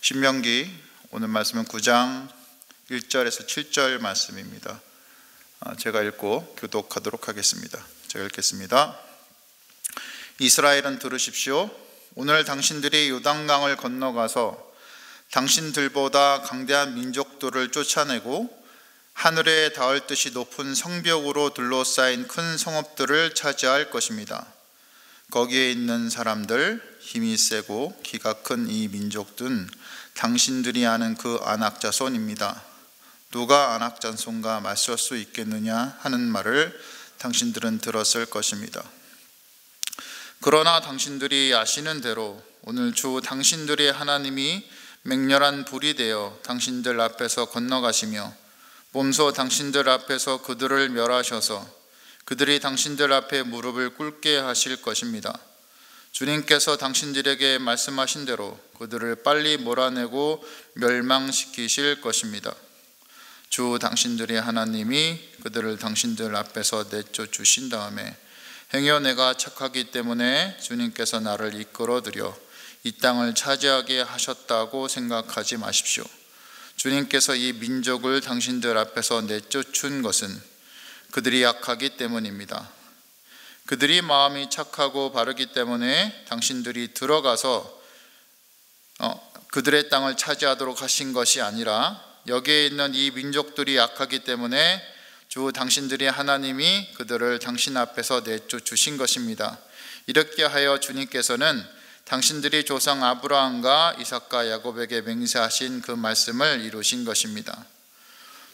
신명기 오늘 말씀은 9장 1절에서 7절 말씀입니다. 제가 읽고 교독하도록 하겠습니다. 제가 읽겠습니다. 이스라엘은 들으십시오. 오늘 당신들이 요단강을 건너가서 당신들보다 강대한 민족들을 쫓아내고 하늘에 닿을 듯이 높은 성벽으로 둘러싸인 큰 성읍들을 차지할 것입니다. 거기에 있는 사람들, 힘이 세고 기가 큰 이 민족들은 당신들이 아는 그 아낙 자손입니다. 누가 아낙 자손과 맞설 수 있겠느냐 하는 말을 당신들은 들었을 것입니다. 그러나 당신들이 아시는 대로 오늘 주 당신들의 하나님이 맹렬한 불이 되어 당신들 앞에서 건너가시며 몸소 당신들 앞에서 그들을 멸하셔서 그들이 당신들 앞에 무릎을 꿇게 하실 것입니다. 주님께서 당신들에게 말씀하신 대로 그들을 빨리 몰아내고 멸망시키실 것입니다. 주 당신들의 하나님이 그들을 당신들 앞에서 내쫓으신 다음에 행여 내가 착하기 때문에 주님께서 나를 이끌어들여 이 땅을 차지하게 하셨다고 생각하지 마십시오. 주님께서 이 민족을 당신들 앞에서 내쫓은 것은 그들이 약하기 때문입니다. 그들이 마음이 착하고 바르기 때문에 당신들이 들어가서 그들의 땅을 차지하도록 하신 것이 아니라 여기에 있는 이 민족들이 약하기 때문에 주 당신들의 하나님이 그들을 당신 앞에서 내쫓으신 것입니다. 이렇게 하여 주님께서는 당신들이 조상 아브라함과 이삭과 야곱에게 맹세하신 그 말씀을 이루신 것입니다.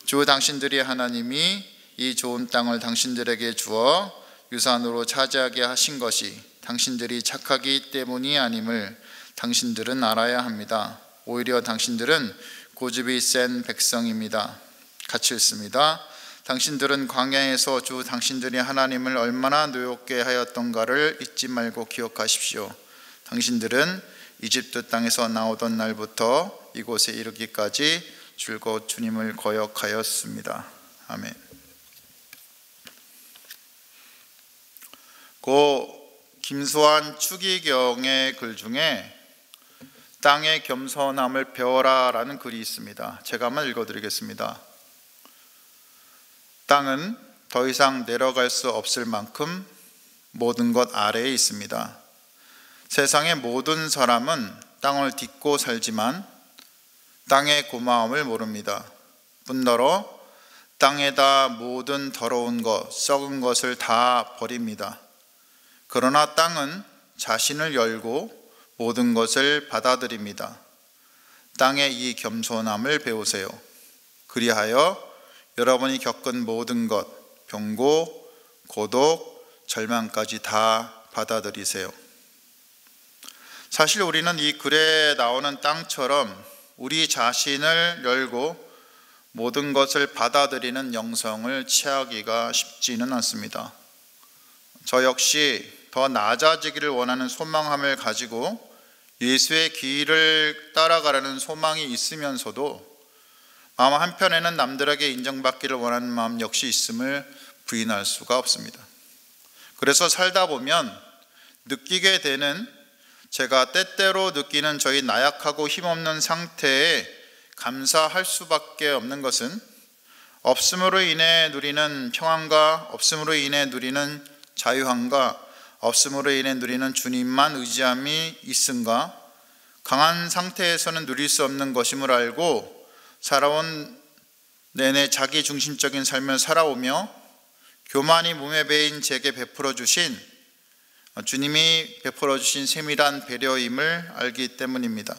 주 당신들의 하나님이 이 좋은 땅을 당신들에게 주어 유산으로 차지하게 하신 것이 당신들이 착하기 때문이 아님을 당신들은 알아야 합니다. 오히려 당신들은 고집이 센 백성입니다. 같이 읽습니다. 당신들은 광야에서 주 당신들이 하나님을 얼마나 노엽게 하였던가를 잊지 말고 기억하십시오. 당신들은 이집트 땅에서 나오던 날부터 이곳에 이르기까지 줄곧 주님을 거역하였습니다. 아멘. 고 김수환 추기경의 글 중에 땅의 겸손함을 배워라 라는 글이 있습니다. 제가 한번 읽어드리겠습니다. 땅은 더 이상 내려갈 수 없을 만큼 모든 것 아래에 있습니다. 세상의 모든 사람은 땅을 딛고 살지만 땅의 고마움을 모릅니다. 뿐더러 땅에다 모든 더러운 것, 썩은 것을 다 버립니다. 그러나 땅은 자신을 열고 모든 것을 받아들입니다. 땅의 이 겸손함을 배우세요. 그리하여 여러분이 겪은 모든 것, 병고, 고독, 절망까지 다 받아들이세요. 사실 우리는 이 글에 나오는 땅처럼 우리 자신을 열고 모든 것을 받아들이는 영성을 취하기가 쉽지는 않습니다. 저 역시 더 낮아지기를 원하는 소망함을 가지고 예수의 길을 따라가려는 소망이 있으면서도 마음 한편에는 남들에게 인정받기를 원하는 마음 역시 있음을 부인할 수가 없습니다. 그래서 살다 보면 느끼게 되는, 제가 때때로 느끼는 저희 나약하고 힘없는 상태에 감사할 수밖에 없는 것은 없음으로 인해 누리는 평안과 없음으로 인해 누리는 자유함과 없음으로 인해 누리는 주님만 의지함이 있음과 강한 상태에서는 누릴 수 없는 것임을 알고 살아온 내내 자기중심적인 삶을 살아오며 교만이 몸에 배인 제게 베풀어 주신 주님이 베풀어 주신 세밀한 배려임을 알기 때문입니다.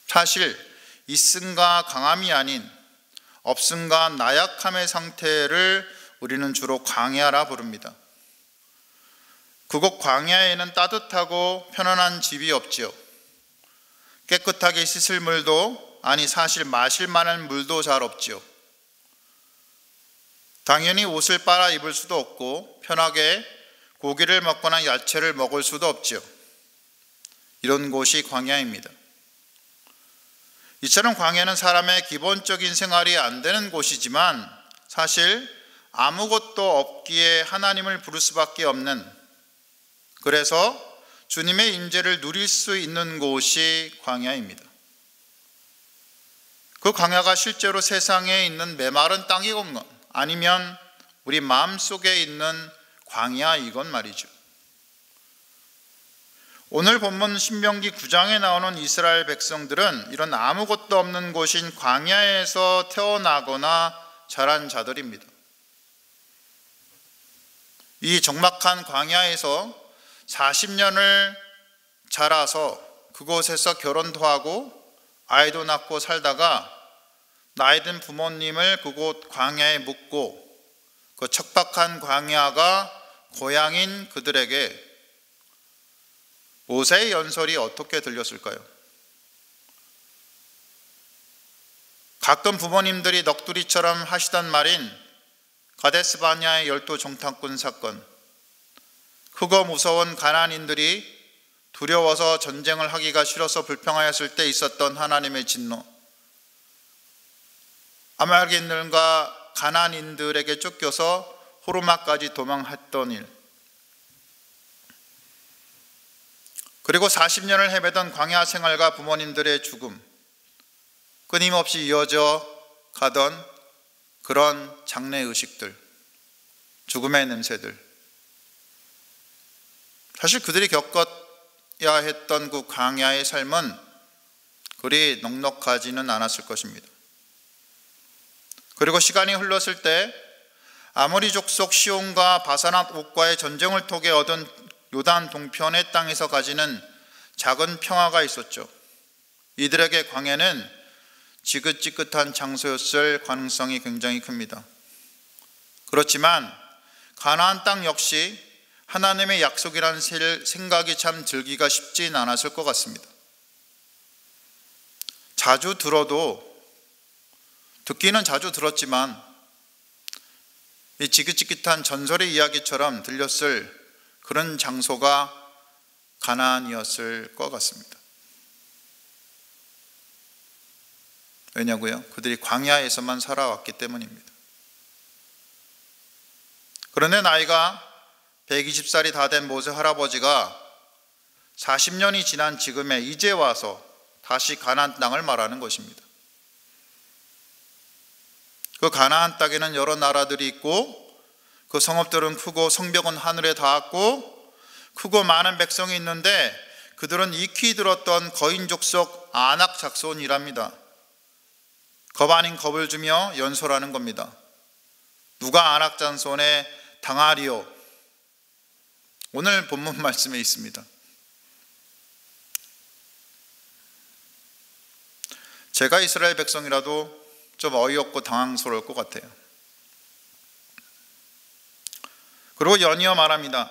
사실 있음과 강함이 아닌 없음과 나약함의 상태를 우리는 주로 광야라 부릅니다. 그곳 광야에는 따뜻하고 편안한 집이 없지요. 깨끗하게 씻을 물도, 아니 사실 마실 만한 물도 잘 없지요. 당연히 옷을 빨아 입을 수도 없고 편하게 고기를 먹거나 야채를 먹을 수도 없지요. 이런 곳이 광야입니다. 이처럼 광야는 사람의 기본적인 생활이 안 되는 곳이지만 사실 아무것도 없기에 하나님을 부를 수밖에 없는, 그래서 주님의 임재를 누릴 수 있는 곳이 광야입니다. 그 광야가 실제로 세상에 있는 메마른 땅이건 아니면 우리 마음속에 있는 광야이건 말이죠. 오늘 본문 신명기 9장에 나오는 이스라엘 백성들은 이런 아무것도 없는 곳인 광야에서 태어나거나 자란 자들입니다. 이 적막한 광야에서 40년을 자라서 그곳에서 결혼도 하고 아이도 낳고 살다가 나이 든 부모님을 그곳 광야에 묻고 그 척박한 광야가 고향인 그들에게 모세의 연설이 어떻게 들렸을까요? 가끔 부모님들이 넋두리처럼 하시던 말인 가데스 바네아의 12 정탐꾼 사건, 크고 무서운 가나안인들이 두려워서 전쟁을 하기가 싫어서 불평하였을 때 있었던 하나님의 진노, 아말렉인들과 가나안인들에게 쫓겨서 호르마까지 도망했던 일, 그리고 40년을 헤매던 광야 생활과 부모님들의 죽음, 끊임없이 이어져 가던 그런 장례의식들, 죽음의 냄새들, 사실 그들이 겪어야 했던 그 광야의 삶은 그리 넉넉하지는 않았을 것입니다. 그리고 시간이 흘렀을 때 아모리 족속 시온과 바사낫 옥과의 전쟁을 통해 얻은 요단 동편의 땅에서 가지는 작은 평화가 있었죠. 이들에게 광야는 지긋지긋한 장소였을 가능성이 굉장히 큽니다. 그렇지만 가나안 땅 역시 하나님의 약속이라는 생각이 참 들기가 쉽진 않았을 것 같습니다. 듣기는 자주 들었지만 이 지긋지긋한 전설의 이야기처럼 들렸을 그런 장소가 가나안이었을 것 같습니다. 왜냐고요? 그들이 광야에서만 살아왔기 때문입니다. 그런데 나이가 120살이 다 된 모세 할아버지가 40년이 지난 지금에 이제 와서 다시 가나안 땅을 말하는 것입니다. 그 가나안 땅에는 여러 나라들이 있고 그 성읍들은 크고 성벽은 하늘에 닿았고 크고 많은 백성이 있는데 그들은 익히 들었던 거인족 속 아낙 작손이랍니다. 겁 아닌 겁을 주며 연설하는 겁니다. 누가 아낙 장손에 당하리요? 오늘 본문 말씀에 있습니다. 제가 이스라엘 백성이라도 좀 어이없고 당황스러울 것 같아요. 그리고 연이어 말합니다.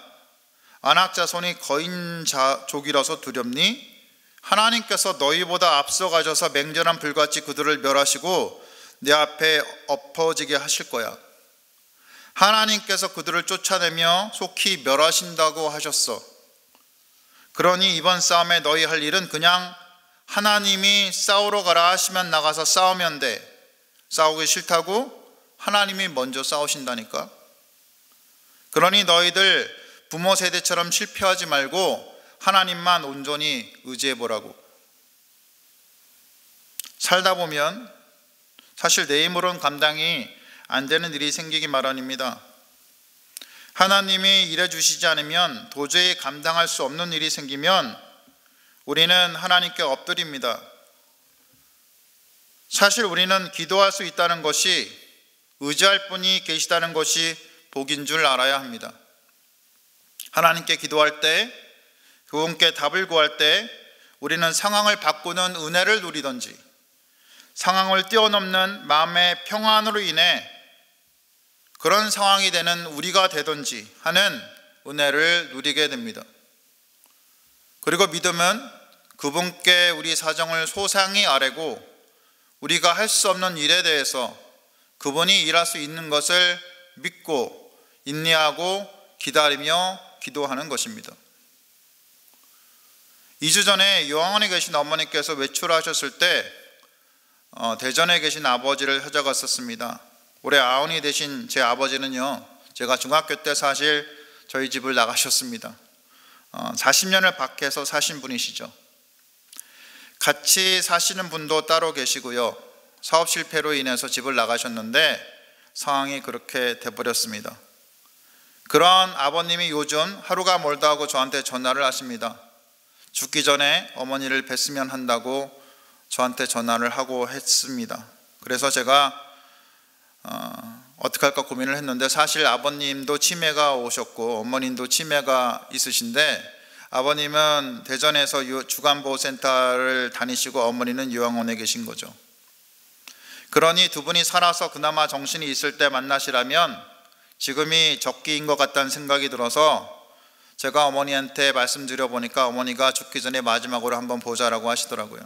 아낙 자손이 거인족이라서 두렵니? 하나님께서 너희보다 앞서 가셔서 맹렬한 불같이 그들을 멸하시고 내 앞에 엎어지게 하실 거야. 하나님께서 그들을 쫓아내며 속히 멸하신다고 하셨어. 그러니 이번 싸움에 너희 할 일은 그냥 하나님이 싸우러 가라 하시면 나가서 싸우면 돼. 싸우기 싫다고? 하나님이 먼저 싸우신다니까. 그러니 너희들 부모 세대처럼 실패하지 말고 하나님만 온전히 의지해보라고. 살다 보면 사실 내 힘으로는 감당이 안 되는 일이 생기기 마련입니다. 하나님이 일해주시지 않으면 도저히 감당할 수 없는 일이 생기면 우리는 하나님께 엎드립니다. 사실 우리는 기도할 수 있다는 것이, 의지할 분이 계시다는 것이 복인 줄 알아야 합니다. 하나님께 기도할 때, 그분께 답을 구할 때 우리는 상황을 바꾸는 은혜를 누리든지 상황을 뛰어넘는 마음의 평안으로 인해 그런 상황이 되는 우리가 되든지 하는 은혜를 누리게 됩니다. 그리고 믿음은 그분께 우리 사정을 소상히 아뢰고 우리가 할 수 없는 일에 대해서 그분이 일할 수 있는 것을 믿고 인내하고 기다리며 기도하는 것입니다. 2주 전에 요양원에 계신 어머니께서 외출하셨을 때 대전에 계신 아버지를 찾아갔었습니다. 올해 90이 되신 제 아버지는요, 제가 중학교 때 사실 저희 집을 나가셨습니다. 40년을 밖에서 사신 분이시죠. 같이 사시는 분도 따로 계시고요, 사업 실패로 인해서 집을 나가셨는데 상황이 그렇게 돼버렸습니다. 그런 아버님이 요즘 하루가 멀다 하고 저한테 전화를 하십니다. 죽기 전에 어머니를 뵀으면 한다고 저한테 전화를 하고 했습니다. 그래서 제가 어떻게 할까 고민을 했는데, 사실 아버님도 치매가 오셨고 어머님도 치매가 있으신데, 아버님은 대전에서 주간보호센터를 다니시고 어머니는 요양원에 계신 거죠. 그러니 두 분이 살아서 그나마 정신이 있을 때 만나시라면 지금이 적기인 것 같다는 생각이 들어서 제가 어머니한테 말씀드려 보니까 어머니가 죽기 전에 마지막으로 한번 보자라고 하시더라고요.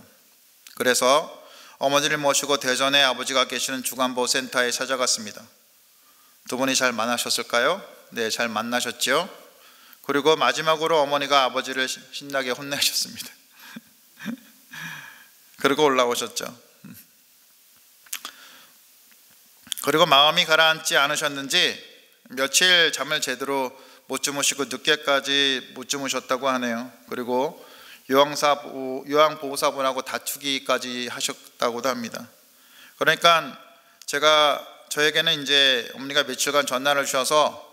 그래서 어머니를 모시고 대전에 아버지가 계시는 주간보호센터에 찾아갔습니다. 두 분이 잘 만나셨을까요? 네, 잘 만나셨죠. 그리고 마지막으로 어머니가 아버지를 신나게 혼내셨습니다. 그리고 올라오셨죠. 그리고 마음이 가라앉지 않으셨는지 며칠 잠을 제대로 못 주무시고 늦게까지 못 주무셨다고 하네요. 그리고 요양보호사분하고 다투기까지 하셨다고도 합니다. 그러니까 저에게는 이제 어머니가 며칠간 전화를 주셔서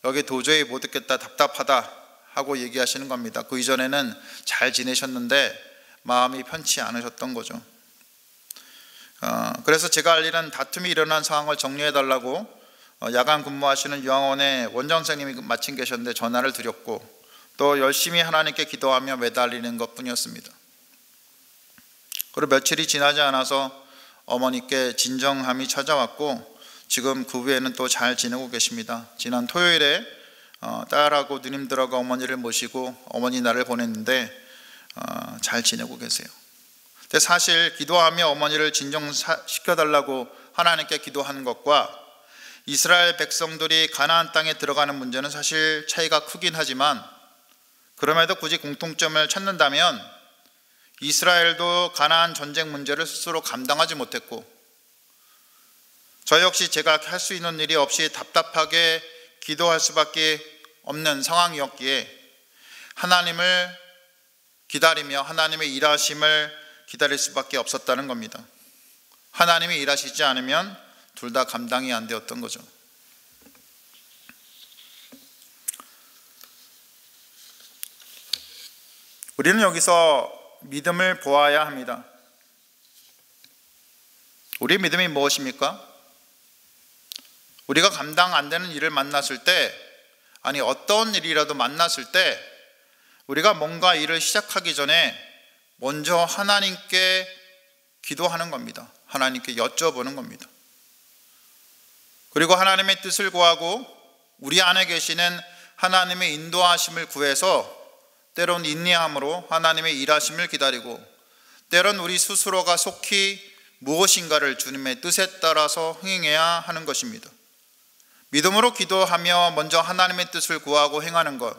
여기 도저히 못 있겠다, 답답하다 하고 얘기하시는 겁니다. 그 이전에는 잘 지내셨는데 마음이 편치 않으셨던 거죠. 그래서 제가 할 일은 다툼이 일어난 상황을 정리해 달라고 야간 근무하시는 요양원에 원장 선생님이 마침 계셨는데 전화를 드렸고, 또 열심히 하나님께 기도하며 매달리는 것뿐이었습니다. 그리고 며칠이 지나지 않아서 어머니께 진정함이 찾아왔고, 지금 그 후에는 또 잘 지내고 계십니다. 지난 토요일에 딸하고 누님들하고 어머니를 모시고 어머니 날을 보냈는데 잘 지내고 계세요. 근데 사실 기도하며 어머니를 진정시켜달라고 하나님께 기도하는 것과 이스라엘 백성들이 가나안 땅에 들어가는 문제는 사실 차이가 크긴 하지만, 그럼에도 굳이 공통점을 찾는다면 이스라엘도 가나안 전쟁 문제를 스스로 감당하지 못했고, 저 역시 제가 할 수 있는 일이 없이 답답하게 기도할 수밖에 없는 상황이었기에 하나님을 기다리며 하나님의 일하심을 기다릴 수밖에 없었다는 겁니다. 하나님이 일하시지 않으면 둘 다 감당이 안 되었던 거죠. 우리는 여기서 믿음을 보아야 합니다. 우리의 믿음이 무엇입니까? 우리가 감당 안 되는 일을 만났을 때, 아니 어떤 일이라도 만났을 때 우리가 뭔가 일을 시작하기 전에 먼저 하나님께 기도하는 겁니다. 하나님께 여쭤보는 겁니다. 그리고 하나님의 뜻을 구하고 우리 안에 계시는 하나님의 인도하심을 구해서 때론 인내함으로 하나님의 일하심을 기다리고, 때론 우리 스스로가 속히 무엇인가를 주님의 뜻에 따라서 행해야 하는 것입니다. 믿음으로 기도하며 먼저 하나님의 뜻을 구하고 행하는 것,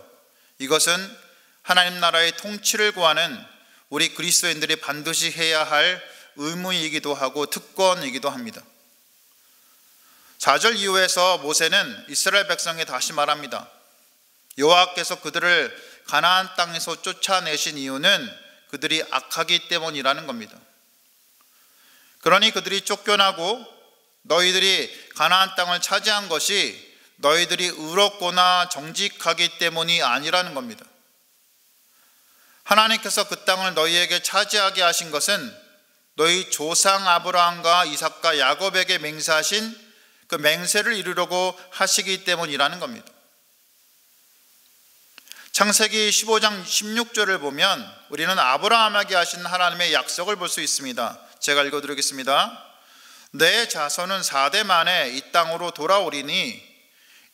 이것은 하나님 나라의 통치를 구하는 우리 그리스도인들이 반드시 해야 할 의무이기도 하고 특권이기도 합니다. 4절 이후에서 모세는 이스라엘 백성에 다시 말합니다. 여호와께서 그들을 가나안 땅에서 쫓아내신 이유는 그들이 악하기 때문이라는 겁니다. 그러니 그들이 쫓겨나고 너희들이 가나안 땅을 차지한 것이 너희들이 의롭거나 정직하기 때문이 아니라는 겁니다. 하나님께서 그 땅을 너희에게 차지하게 하신 것은 너희 조상 아브라함과 이삭과 야곱에게 맹세하신 그 맹세를 이루려고 하시기 때문이라는 겁니다. 창세기 15장 16절을 보면 우리는 아브라함에게 하신 하나님의 약속을 볼 수 있습니다. 제가 읽어드리겠습니다. 내 자손은 4대 만에 이 땅으로 돌아오리니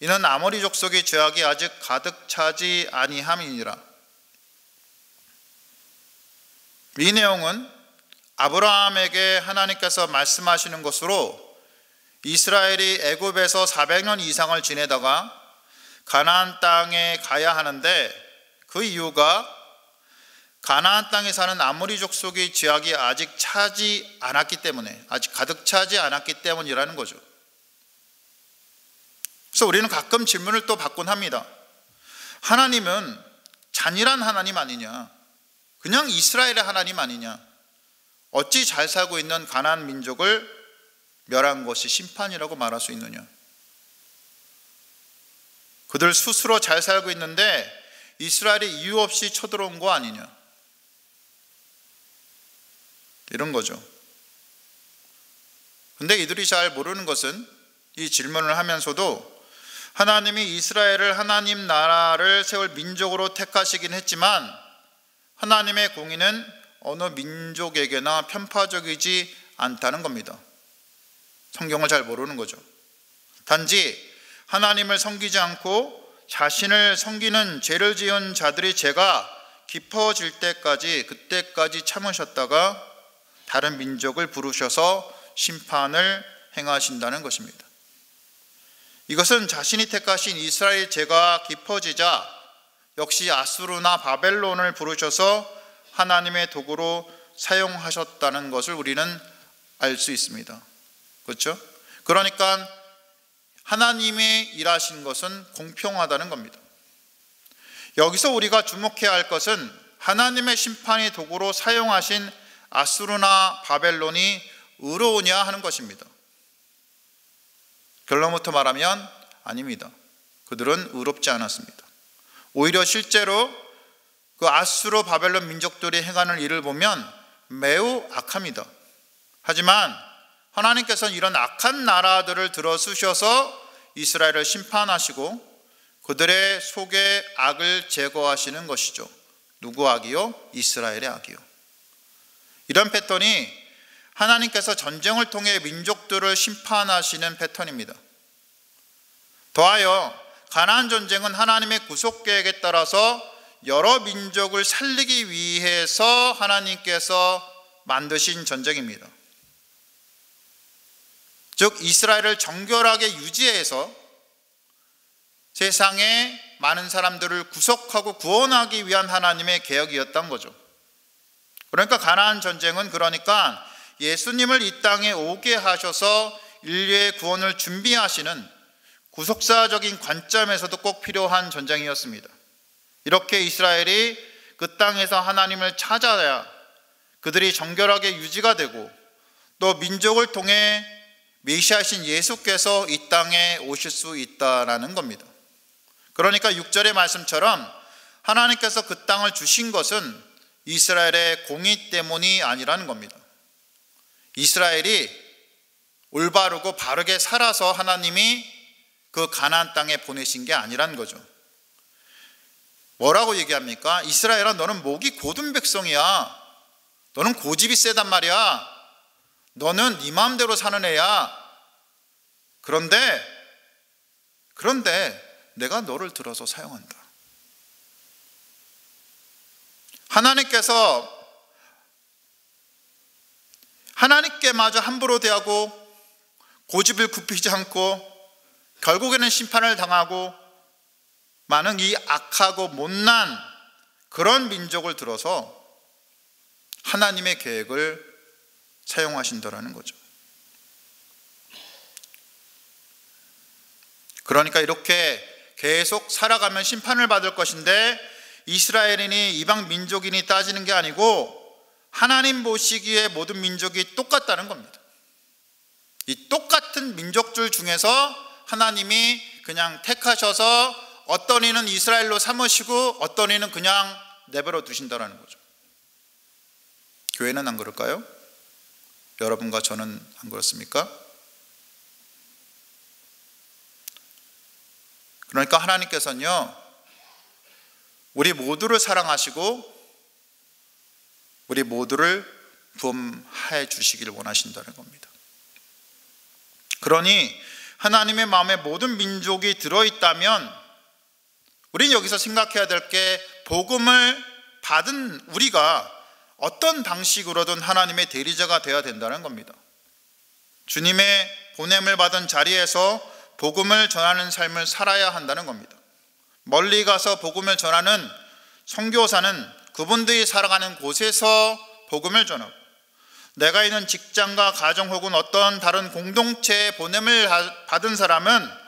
이는 아모리 족속의 죄악이 아직 가득 차지 아니함이니라. 이 내용은 아브라함에게 하나님께서 말씀하시는 것으로 이스라엘이 애굽에서 400년 이상을 지내다가 가나안 땅에 가야 하는데, 그 이유가 가나안 땅에 사는 아모리 족속의 죄악이 아직 차지 않았기 때문에, 아직 가득 차지 않았기 때문이라는 거죠. 그래서 우리는 가끔 질문을 또 받곤 합니다. 하나님은 잔인한 하나님 아니냐? 그냥 이스라엘의 하나님 아니냐? 어찌 잘 살고 있는 가나안 민족을 멸한 것이 심판이라고 말할 수 있느냐? 그들 스스로 잘 살고 있는데 이스라엘이 이유 없이 쳐들어온 거 아니냐? 이런 거죠. 근데 이들이 잘 모르는 것은 이 질문을 하면서도 하나님이 이스라엘을 하나님 나라를 세울 민족으로 택하시긴 했지만 하나님의 공의는 어느 민족에게나 편파적이지 않다는 겁니다. 성경을 잘 모르는 거죠. 단지 하나님을 섬기지 않고 자신을 섬기는 죄를 지은 자들의 죄가 깊어질 때까지, 그때까지 참으셨다가 다른 민족을 부르셔서 심판을 행하신다는 것입니다. 이것은 자신이 택하신 이스라엘 죄가 깊어지자 역시 아수르나 바벨론을 부르셔서 하나님의 도구로 사용하셨다는 것을 우리는 알 수 있습니다. 그렇죠? 그러니까 하나님이 일하신 것은 공평하다는 겁니다. 여기서 우리가 주목해야 할 것은 하나님의 심판의 도구로 사용하신 아수르나 바벨론이 의로우냐 하는 것입니다. 결론부터 말하면 아닙니다. 그들은 의롭지 않았습니다. 오히려 실제로 그 아수르 바벨론 민족들이 행하는 일을 보면 매우 악합니다. 하지만 하나님께서는 이런 악한 나라들을 들어쓰셔서 이스라엘을 심판하시고 그들의 속의 악을 제거하시는 것이죠. 누구 악이요? 이스라엘의 악이요. 이런 패턴이 하나님께서 전쟁을 통해 민족들을 심판하시는 패턴입니다. 더하여 가나안 전쟁은 하나님의 구속 계획에 따라서 여러 민족을 살리기 위해서 하나님께서 만드신 전쟁입니다. 즉 이스라엘을 정결하게 유지해서 세상에 많은 사람들을 구속하고 구원하기 위한 하나님의 계획이었던 거죠. 그러니까 가나안 전쟁은 그러니까 예수님을 이 땅에 오게 하셔서 인류의 구원을 준비하시는 구속사적인 관점에서도 꼭 필요한 전쟁이었습니다. 이렇게 이스라엘이 그 땅에서 하나님을 찾아야 그들이 정결하게 유지가 되고 또 민족을 통해 메시아이신 예수께서 이 땅에 오실 수 있다라는 겁니다. 그러니까 6절의 말씀처럼 하나님께서 그 땅을 주신 것은 이스라엘의 공의 때문이 아니라는 겁니다. 이스라엘이 올바르고 바르게 살아서 하나님이 그 가나안 땅에 보내신 게 아니라는 거죠. 뭐라고 얘기합니까? 이스라엘아, 너는 목이 곧은 백성이야. 너는 고집이 세단 말이야. 너는 네 마음대로 사는 애야. 그런데 내가 너를 들어서 사용한다. 하나님께서 하나님께 마저 함부로 대하고 고집을 굽히지 않고 결국에는 심판을 당하고 많은 이 악하고 못난 그런 민족을 들어서 하나님의 계획을 사용하신다라는 거죠. 그러니까 이렇게 계속 살아가면 심판을 받을 것인데 이스라엘인이 이방 민족인이 따지는 게 아니고 하나님 보시기에 모든 민족이 똑같다는 겁니다. 이 똑같은 민족들 중에서 하나님이 그냥 택하셔서 어떤 이는 이스라엘로 삼으시고 어떤 이는 그냥 내버려 두신다는 거죠. 교회는 안 그럴까요? 여러분과 저는 안 그렇습니까? 그러니까 하나님께서는요, 우리 모두를 사랑하시고 우리 모두를 구원해 주시기를 원하신다는 겁니다. 그러니 하나님의 마음에 모든 민족이 들어있다면 우리는 여기서 생각해야 될 게 복음을 받은 우리가 어떤 방식으로든 하나님의 대리자가 되어야 된다는 겁니다. 주님의 보냄을 받은 자리에서 복음을 전하는 삶을 살아야 한다는 겁니다. 멀리 가서 복음을 전하는 선교사는 그분들이 살아가는 곳에서 복음을 전하고 내가 있는 직장과 가정 혹은 어떤 다른 공동체의 보냄을 받은 사람은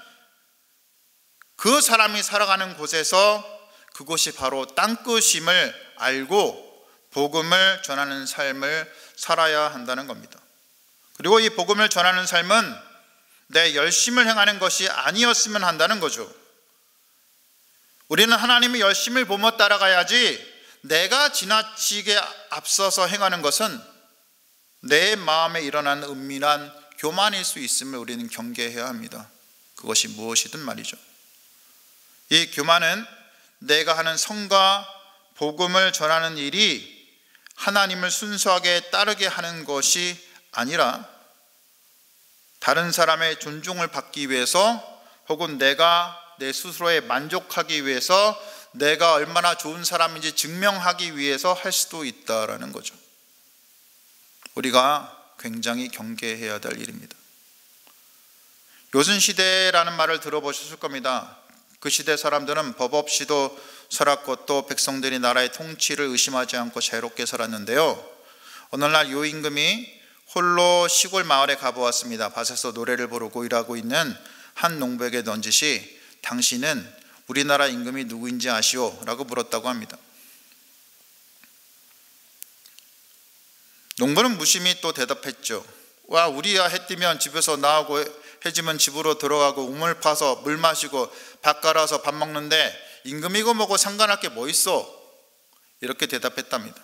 그 사람이 살아가는 곳에서 그곳이 바로 땅끝임을 알고 복음을 전하는 삶을 살아야 한다는 겁니다. 그리고 이 복음을 전하는 삶은 내 열심을 행하는 것이 아니었으면 한다는 거죠. 우리는 하나님의 열심을 보며 따라가야지, 내가 지나치게 앞서서 행하는 것은 내 마음에 일어난 은밀한 교만일 수 있음을 우리는 경계해야 합니다. 그것이 무엇이든 말이죠. 이 교만은 내가 하는 성과 복음을 전하는 일이 하나님을 순수하게 따르게 하는 것이 아니라 다른 사람의 존중을 받기 위해서, 혹은 내가 내 스스로에 만족하기 위해서, 내가 얼마나 좋은 사람인지 증명하기 위해서 할 수도 있다라는 거죠. 우리가 굉장히 경계해야 될 일입니다. 요순시대라는 말을 들어보셨을 겁니다. 그 시대 사람들은 법 없이도 살았고 또 백성들이 나라의 통치를 의심하지 않고 자유롭게 살았는데요, 오늘날 요 임금이 홀로 시골 마을에 가보았습니다. 밭에서 노래를 부르고 일하고 있는 한 농부에게 넌지시 당신은 우리나라 임금이 누구인지 아시오? 라고 물었다고 합니다. 농부는 무심히 또 대답했죠. 와, 우리야 해 뜨면 집에서 나오고 해지면 집으로 들어가고 우물 파서 물 마시고 밥 갈아서 밥 먹는데 임금이고 뭐고 상관할 게 뭐 있어? 이렇게 대답했답니다.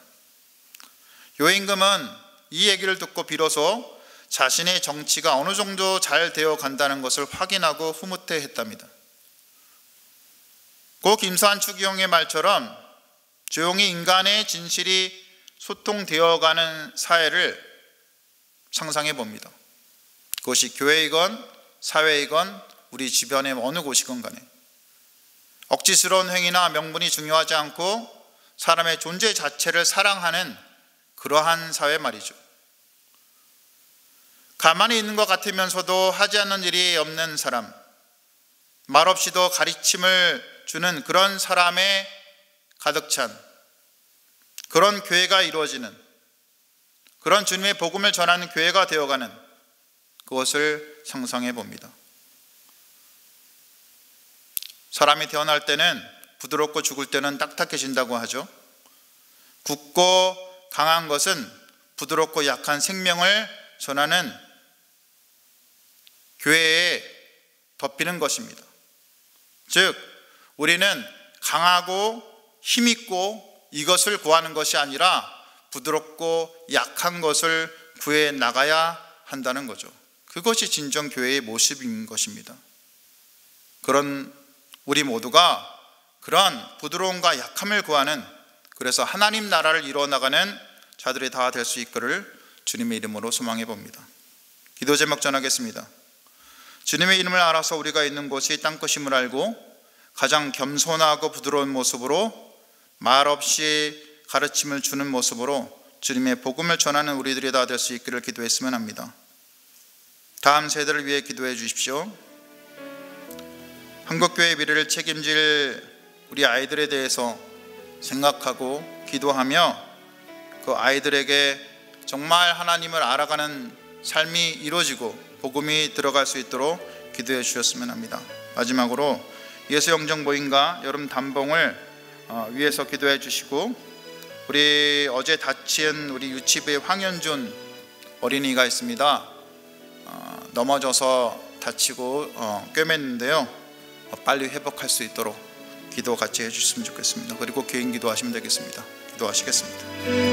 요 임금은 이 얘기를 듣고 비로소 자신의 정치가 어느 정도 잘 되어 간다는 것을 확인하고 흐뭇해했답니다. 고 김수환 추기경의 말처럼 조용히 인간의 진실이 소통되어가는 사회를 상상해 봅니다. 그것이 교회이건 사회이건 우리 주변의 어느 곳이건 간에 억지스러운 행위나 명분이 중요하지 않고 사람의 존재 자체를 사랑하는 그러한 사회 말이죠. 가만히 있는 것 같으면서도 하지 않는 일이 없는 사람, 말없이도 가르침을 주는 그런 사람에 가득 찬 그런 교회가 이루어지는, 그런 주님의 복음을 전하는 교회가 되어가는 그것을 상상해 봅니다. 사람이 태어날 때는 부드럽고 죽을 때는 딱딱해진다고 하죠. 굳고 강한 것은 부드럽고 약한 생명을 전하는 교회에 덮이는 것입니다. 즉 우리는 강하고 힘있고 이것을 구하는 것이 아니라 부드럽고 약한 것을 구해 나가야 한다는 거죠. 그것이 진정 교회의 모습인 것입니다. 그런 우리 모두가 그런 부드러움과 약함을 구하는, 그래서 하나님 나라를 이루어나가는 자들이 다 될 수 있기를 주님의 이름으로 소망해 봅니다. 기도 제목 전하겠습니다. 주님의 이름을 알아서 우리가 있는 곳이 땅끝임을 알고 가장 겸손하고 부드러운 모습으로 말없이 가르침을 주는 모습으로 주님의 복음을 전하는 우리들이 다 될 수 있기를 기도했으면 합니다. 다음 세대를 위해 기도해 주십시오. 한국교회의 미래를 책임질 우리 아이들에 대해서 생각하고 기도하며 그 아이들에게 정말 하나님을 알아가는 삶이 이루어지고 복음이 들어갈 수 있도록 기도해 주셨으면 합니다. 마지막으로 예수 영정 모임과 여름 단봉을 위해서 기도해 주시고, 우리 어제 다친 우리 유치부의 황현준 어린이가 있습니다. 넘어져서 다치고 꿰맸는데요, 빨리 회복할 수 있도록 기도 같이 해주셨으면 좋겠습니다. 그리고 개인 기도하시면 되겠습니다. 기도하시겠습니다.